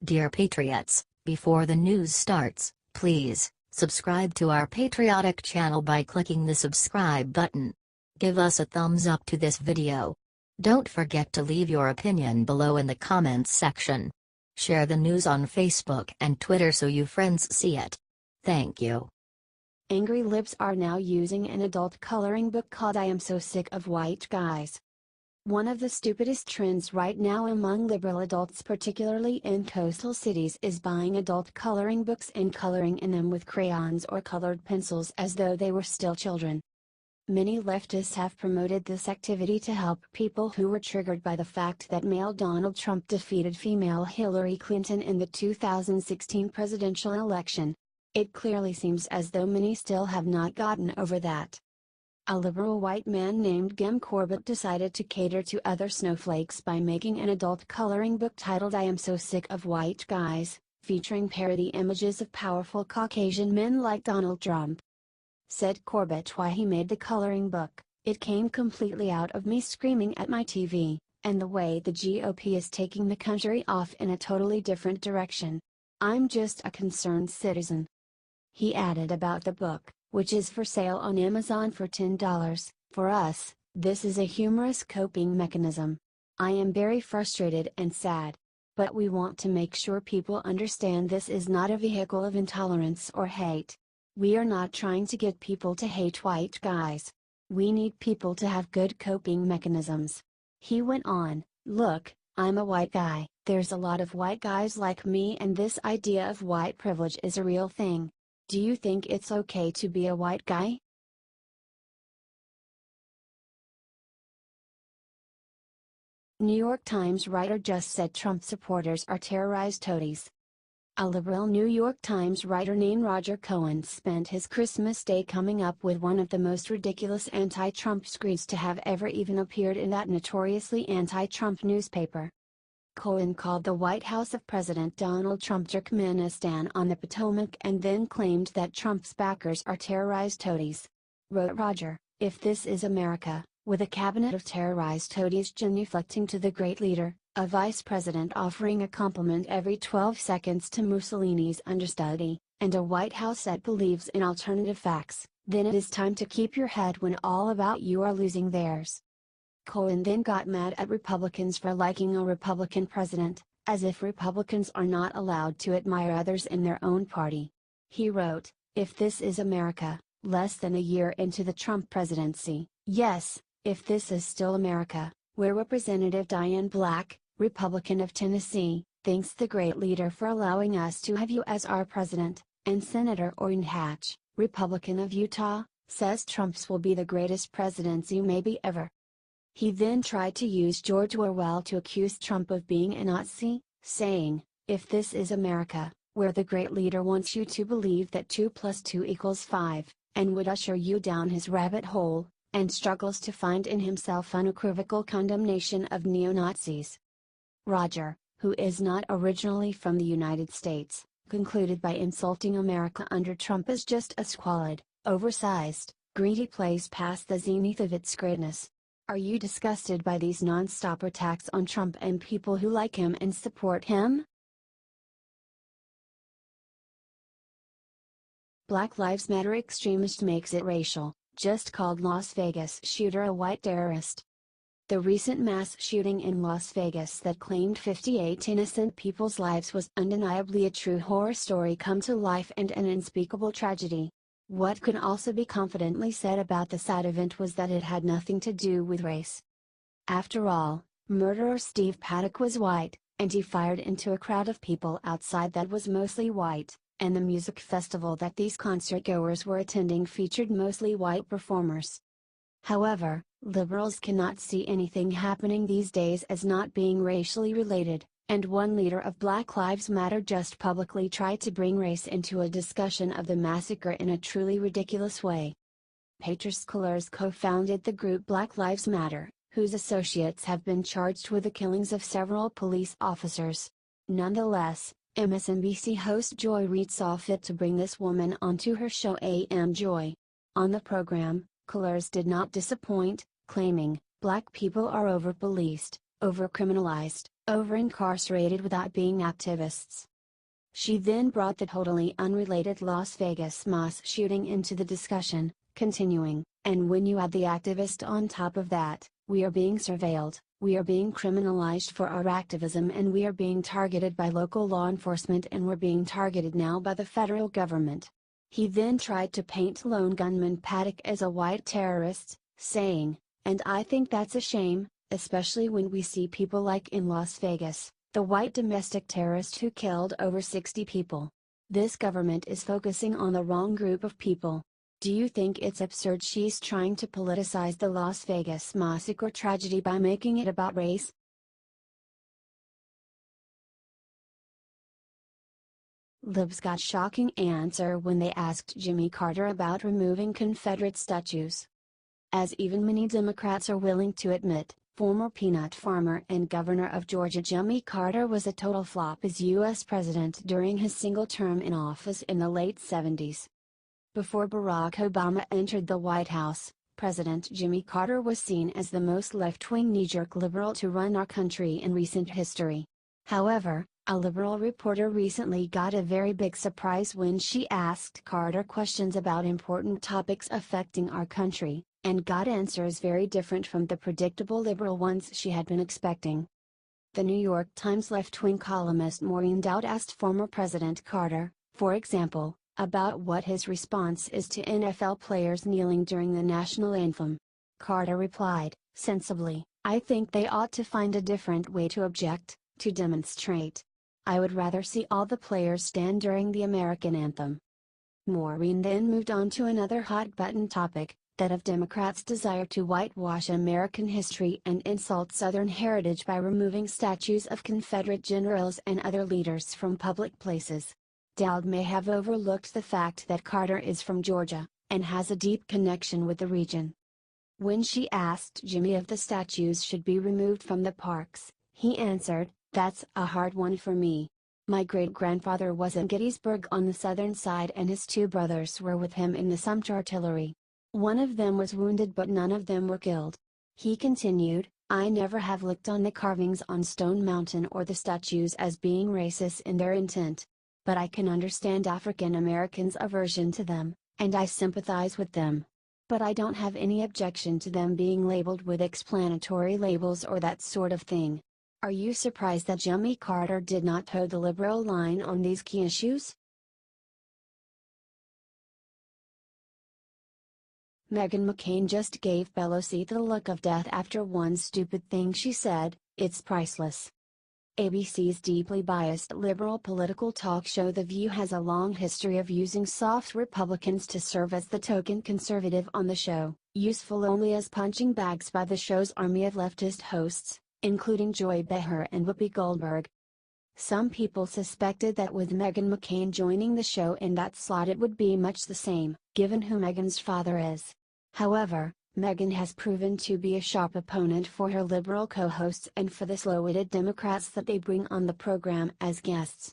Dear Patriots, before the news starts, please subscribe to our patriotic channel by clicking the subscribe button. Give us a thumbs up to this video. Don't forget to leave your opinion below in the comments section. Share the news on Facebook and Twitter so you friends see it. Thank you. Angry libs are now using an adult coloring book called I Am So Sick of White Guys. One of the stupidest trends right now among liberal adults, particularly in coastal cities, is buying adult coloring books and coloring in them with crayons or colored pencils as though they were still children. Many leftists have promoted this activity to help people who were triggered by the fact that male Donald Trump defeated female Hillary Clinton in the 2016 presidential election. It clearly seems as though many still have not gotten over that. A liberal white man named Jim Corbett decided to cater to other snowflakes by making an adult coloring book titled I Am So Sick of White Guys, featuring parody images of powerful Caucasian men like Donald Trump. Said Corbett why he made the coloring book, "It came completely out of me screaming at my TV, and the way the GOP is taking the country off in a totally different direction. I'm just a concerned citizen." He added about the book, which is for sale on Amazon for $10, "For us, this is a humorous coping mechanism. I am very frustrated and sad. But we want to make sure people understand this is not a vehicle of intolerance or hate. We are not trying to get people to hate white guys. We need people to have good coping mechanisms." He went on, "Look, I'm a white guy, there's a lot of white guys like me, and this idea of white privilege is a real thing. Do you think it's okay to be a white guy?" New York Times writer just said Trump supporters are terrorized toadies. A liberal New York Times writer named Roger Cohen spent his Christmas Day coming up with one of the most ridiculous anti-Trump screeds to have ever even appeared in that notoriously anti-Trump newspaper. Cohen called the White House of President Donald Trump Turkmenistan on the Potomac and then claimed that Trump's backers are terrorized toadies. Wrote Roger, "If this is America, with a cabinet of terrorized toadies genuflecting to the great leader, a vice president offering a compliment every 12 seconds to Mussolini's understudy, and a White House that believes in alternative facts, then it is time to keep your head when all about you are losing theirs." Cohen then got mad at Republicans for liking a Republican president, as if Republicans are not allowed to admire others in their own party. He wrote, "If this is America, less than a year into the Trump presidency, yes, if this is still America, where Representative Diane Black, Republican of Tennessee, thanks the great leader for allowing us to have you as our president, and Senator Orrin Hatch, Republican of Utah, says Trump's will be the greatest presidency maybe ever." He then tried to use George Orwell to accuse Trump of being a Nazi, saying, "If this is America, where the great leader wants you to believe that 2 + 2 = 5, and would usher you down his rabbit hole, and struggles to find in himself unequivocal condemnation of neo-Nazis." Roger, who is not originally from the United States, concluded by insulting America under Trump as just a squalid, oversized, greedy place past the zenith of its greatness. Are you disgusted by these non-stop attacks on Trump and people who like him and support him? Black Lives Matter extremist makes it racial, just called Las Vegas shooter a white terrorist. The recent mass shooting in Las Vegas that claimed 58 innocent people's lives was undeniably a true horror story come to life and an unspeakable tragedy. What could also be confidently said about the sad event was that it had nothing to do with race. After all, murderer Steve Paddock was white, and he fired into a crowd of people outside that was mostly white, and the music festival that these concertgoers were attending featured mostly white performers. However, liberals cannot see anything happening these days as not being racially related, and one leader of Black Lives Matter just publicly tried to bring race into a discussion of the massacre in a truly ridiculous way. Patriots Colors co-founded the group Black Lives Matter, whose associates have been charged with the killings of several police officers. Nonetheless, MSNBC host Joy Reid saw fit to bring this woman onto her show AM Joy. On the program, Colors did not disappoint, claiming, "Black people are over-policed, over-criminalized, over-incarcerated without being activists. She then brought the totally unrelated Las Vegas mass shooting into the discussion, continuing, and when you add the activist on top of that, we are being surveilled, we are being criminalized for our activism, and we are being targeted by local law enforcement, and we're being targeted now by the federal government. He then tried to paint lone gunman Paddock as a white terrorist, saying, and I think that's a shame, especially when we see people like in Las Vegas, the white domestic terrorist who killed over 60 people. This government is focusing on the wrong group of people. Do you think it's absurd she's trying to politicize the Las Vegas massacre tragedy by making it about race? Libs got shocking answer when they asked Jimmy Carter about removing Confederate statues. As even many Democrats are willing to admit, former peanut farmer and governor of Georgia Jimmy Carter was a total flop as U.S. president during his single term in office in the late 70s. Before Barack Obama entered the White House, President Jimmy Carter was seen as the most left-wing knee-jerk liberal to run our country in recent history. However, a liberal reporter recently got a very big surprise when she asked Carter questions about important topics affecting our country, and got answers very different from the predictable liberal ones she had been expecting. The New York Times left-wing columnist Maureen Dowd asked former President Carter, for example, about what his response is to NFL players kneeling during the national anthem. Carter replied, sensibly, I think they ought to find a different way to object, to demonstrate. I would rather see all the players stand during the American anthem. Maureen then moved on to another hot-button topic, that of Democrats' desire to whitewash American history and insult Southern heritage by removing statues of Confederate generals and other leaders from public places. Dowd may have overlooked the fact that Carter is from Georgia, and has a deep connection with the region. When she asked Jimmy if the statues should be removed from the parks, he answered, that's a hard one for me. My great-grandfather was in Gettysburg on the southern side and his two brothers were with him in the Sumter artillery. One of them was wounded but none of them were killed. He continued, I never have looked on the carvings on Stone Mountain or the statues as being racist in their intent. But I can understand African Americans' aversion to them, and I sympathize with them. But I don't have any objection to them being labeled with explanatory labels or that sort of thing. Are you surprised that Jimmy Carter did not toe the liberal line on these key issues? Meghan McCain just gave Pelosi the look of death after one stupid thing she said, it's priceless. ABC's deeply biased liberal political talk show The View has a long history of using soft Republicans to serve as the token conservative on the show, useful only as punching bags by the show's army of leftist hosts, including Joy Behar and Whoopi Goldberg. Some people suspected that with Meghan McCain joining the show in that slot it would be much the same, given who Meghan's father is. However, Meghan has proven to be a sharp opponent for her liberal co-hosts and for the slow-witted Democrats that they bring on the program as guests.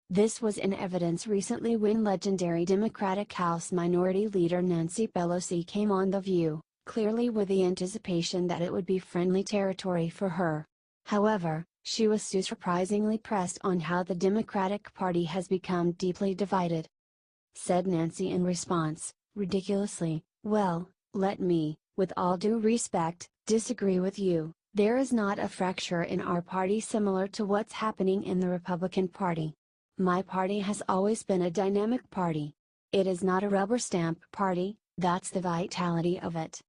This was in evidence recently when legendary Democratic House Minority Leader Nancy Pelosi came on The View, clearly with the anticipation that it would be friendly territory for her. However, she was so surprisingly pressed on how the Democratic Party has become deeply divided. Said Nancy in response, ridiculously, well, let me, with all due respect, disagree with you. There is not a fracture in our party similar to what's happening in the Republican Party. My party has always been a dynamic party. It is not a rubber stamp party, that's the vitality of it.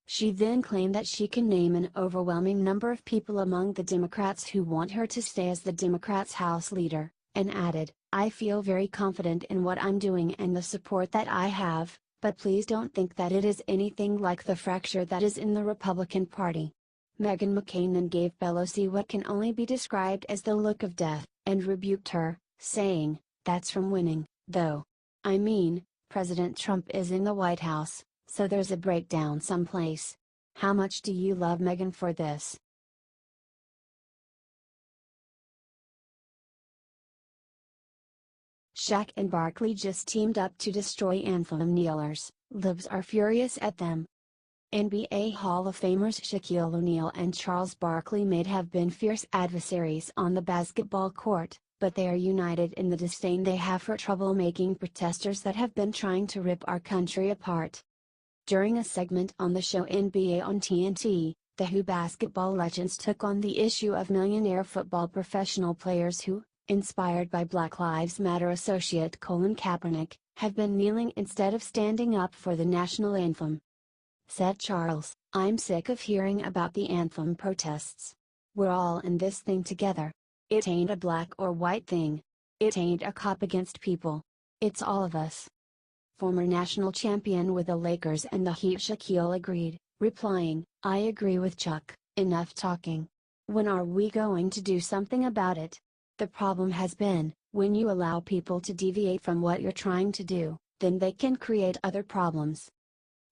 She then claimed that she can name an overwhelming number of people among the Democrats who want her to stay as the Democrats' House leader, and added, I feel very confident in what I'm doing and the support that I have, but please don't think that it is anything like the fracture that is in the Republican Party. Meghan McCain then gave Pelosi what can only be described as the look of death, and rebuked her, saying, that's from winning, though. I mean, President Trump is in the White House, so there's a breakdown someplace. How much do you love Meghan for this? Shaq and Barkley just teamed up to destroy anthem kneelers. Libs are furious at them. NBA Hall of Famers Shaquille O'Neal and Charles Barkley may have been fierce adversaries on the basketball court, but they are united in the disdain they have for troublemaking protesters that have been trying to rip our country apart. During a segment on the show NBA on TNT, the Who basketball legends took on the issue of millionaire football professional players who, inspired by Black Lives Matter associate Colin Kaepernick, have been kneeling instead of standing up for the national anthem. Said Charles, "I'm sick of hearing about the anthem protests. We're all in this thing together. It ain't a black or white thing. It ain't a cop against people. It's all of us." Former national champion with the Lakers and the Heat Shaquille agreed, replying, "I agree with Chuck, enough talking. When are we going to do something about it? The problem has been, when you allow people to deviate from what you're trying to do, then they can create other problems."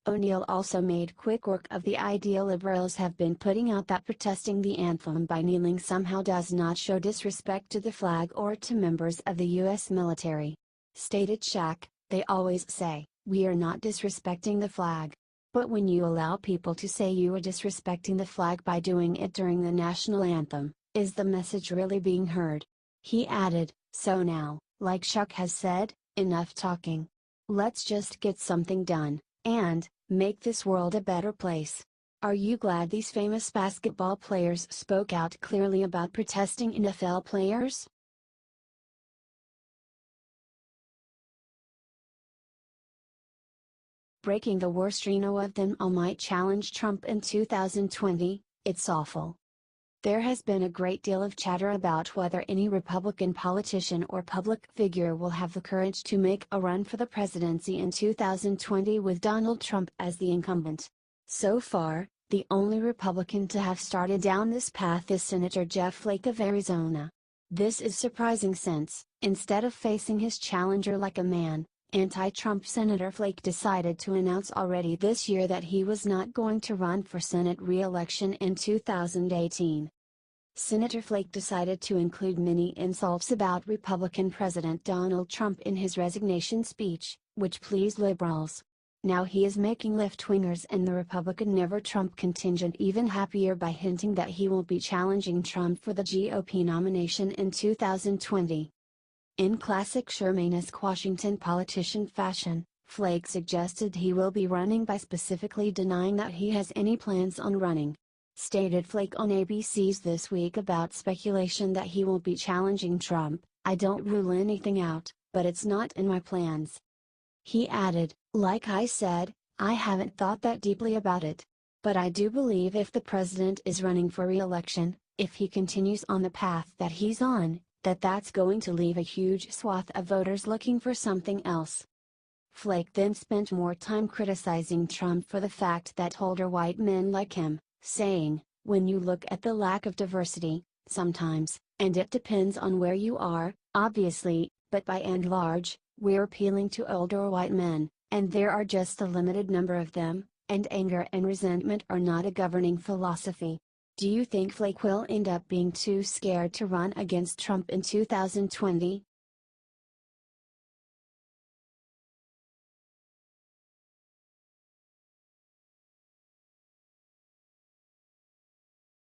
O'Neal also made quick work of the idea liberals have been putting out that protesting the anthem by kneeling somehow does not show disrespect to the flag or to members of the U.S. military. Stated Shaq, "They always say, we are not disrespecting the flag. But when you allow people to say you are disrespecting the flag by doing it during the national anthem, is the message really being heard?" He added, "So now, like Chuck has said, enough talking. Let's just get something done, and make this world a better place." Are you glad these famous basketball players spoke out clearly about protesting NFL players? Breaking the worst, Reno of them all might challenge Trump in 2020, it's awful. There has been a great deal of chatter about whether any Republican politician or public figure will have the courage to make a run for the presidency in 2020 with Donald Trump as the incumbent. So far, the only Republican to have started down this path is Senator Jeff Flake of Arizona. This is surprising since, instead of facing his challenger like a man, anti-Trump Senator Flake decided to announce already this year that he was not going to run for Senate re-election in 2018. Senator Flake decided to include many insults about Republican President Donald Trump in his resignation speech, which pleased liberals. Now he is making left-wingers and the Republican Never Trump contingent even happier by hinting that he will be challenging Trump for the GOP nomination in 2020. In classic Shermanesque Washington politician fashion, Flake suggested he will be running by specifically denying that he has any plans on running. Stated Flake on ABC's This Week about speculation that he will be challenging Trump, "I don't rule anything out, but it's not in my plans." He added, "Like I said, I haven't thought that deeply about it. But I do believe if the president is running for re-election, if he continues on the path that he's on, that's going to leave a huge swath of voters looking for something else." Flake then spent more time criticizing Trump for the fact that older white men like him, saying, "When you look at the lack of diversity, sometimes, and it depends on where you are, obviously, but by and large, we're appealing to older white men, and there are just a limited number of them, and anger and resentment are not a governing philosophy." Do you think Flake will end up being too scared to run against Trump in 2020?